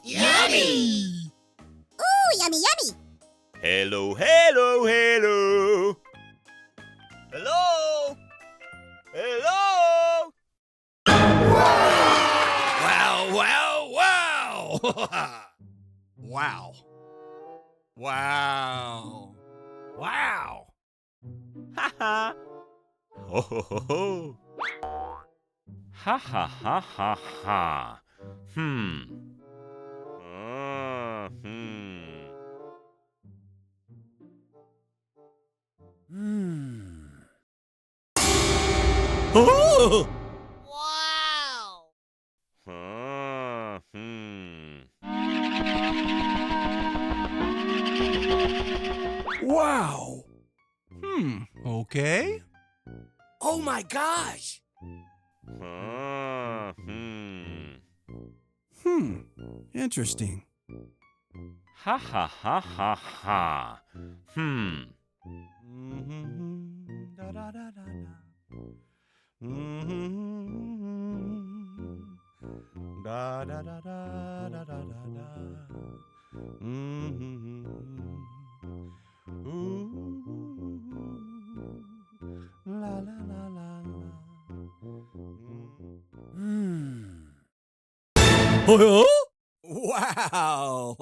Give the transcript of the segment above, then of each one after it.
Yummy! Ooh, yummy, yummy! Hello, hello, hello! Hello? Hello? Wow, wow, wow! Wow. Wow. Wow. Ha ha. Ho ho ho ho. Ha ha ha ha ha. Hmm. Oh! Wow! Wow. Okay. Oh my gosh! Interesting. Ha ha ha ha ha. Da, da, da, da, da. Da, da, da, da, da, da, da, da. La, la, la, la, la. Oh, Wow.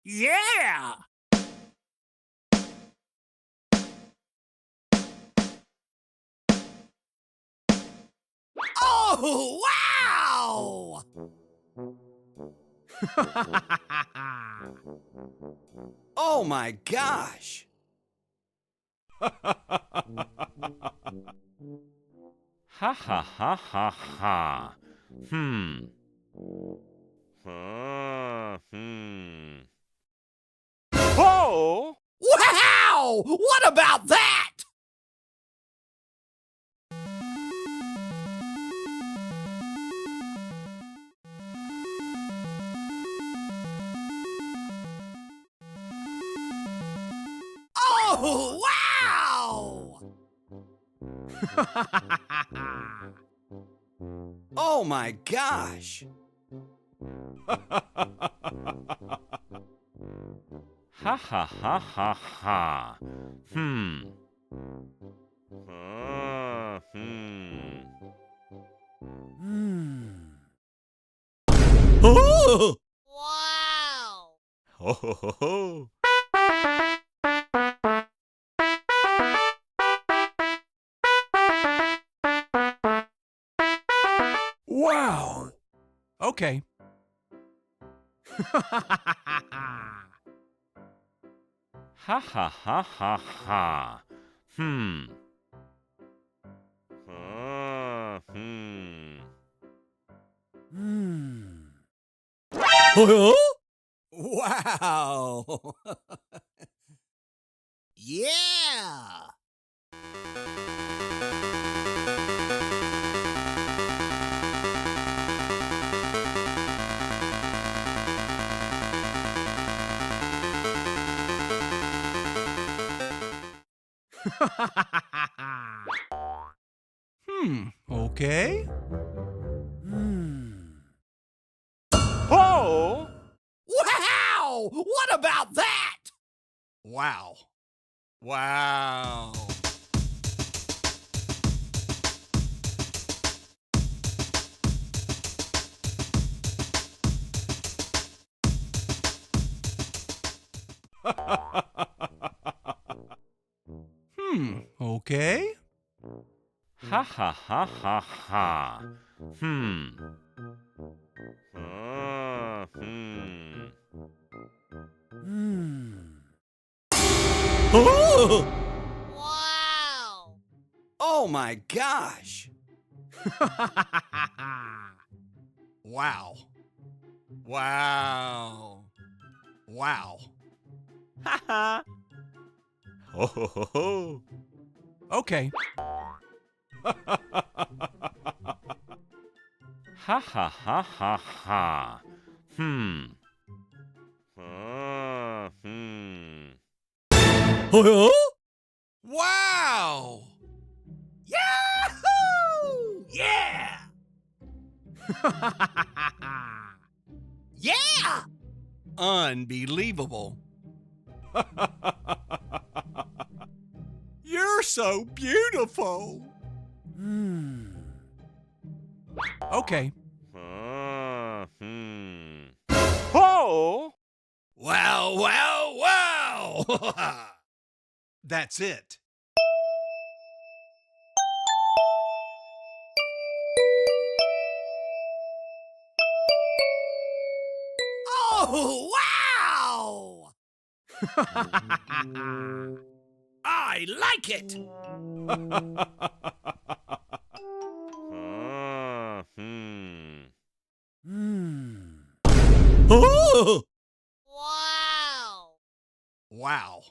yeah! Oh, wow! Oh my gosh. Ha ha ha ha ha. Oh! Wow! What about that? Oh, wow! Oh my gosh. Ha ha ha ha ha. Oh! Wow! Ho ho ho ho. Wow. Okay. Ha ha ha ha ha. Oh, Wow. yeah! Okay. Oh! Wow! What about that? Wow. Wow. Okay. Ha ha ha ha ha. Oh! Wow! Oh my gosh. Wow. Wow. Wow. Ha ha. Ho ho ho ho. Okay. Ha ha ha ha ha. Oh! Wow. Yahoo! Yeah! Yeah! Unbelievable. You're so beautiful. Okay. Oh! Wow, wow, wow! That's it. Oh, wow! I like it. Oh! Wow. Wow.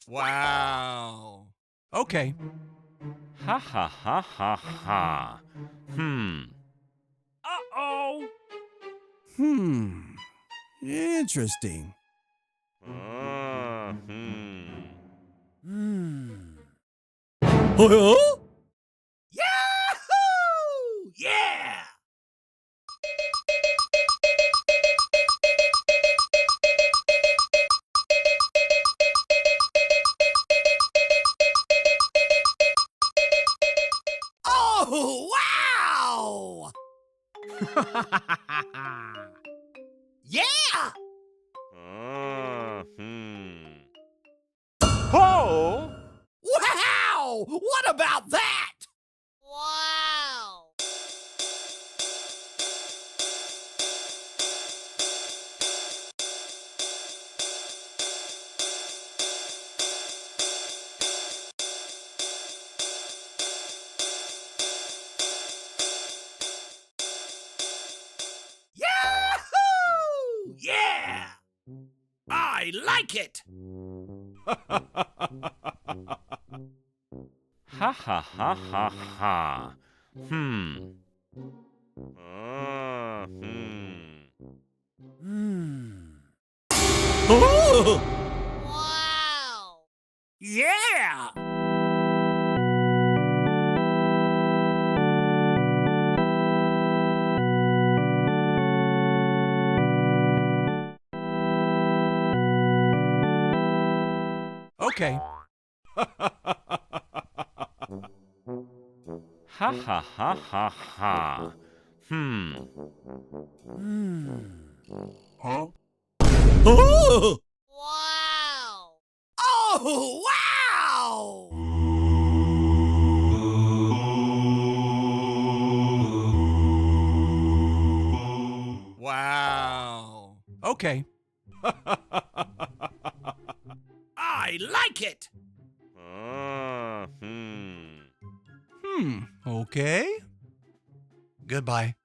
Wow. Okay. Ha ha ha ha ha. Uh-oh. Interesting. Huh? Yahoo! Yeah! Oh, wow! Yeah! Oh! Wow! What about that? Wow. Yahoo! Yeah! I like it. Ha ha ha ha ha. Oh! Wow. Yeah! Okay. Ha ha ha ha ha. Huh? Oh! Wow. Oh, wow! Wow. Okay. I like it. Okay. Goodbye.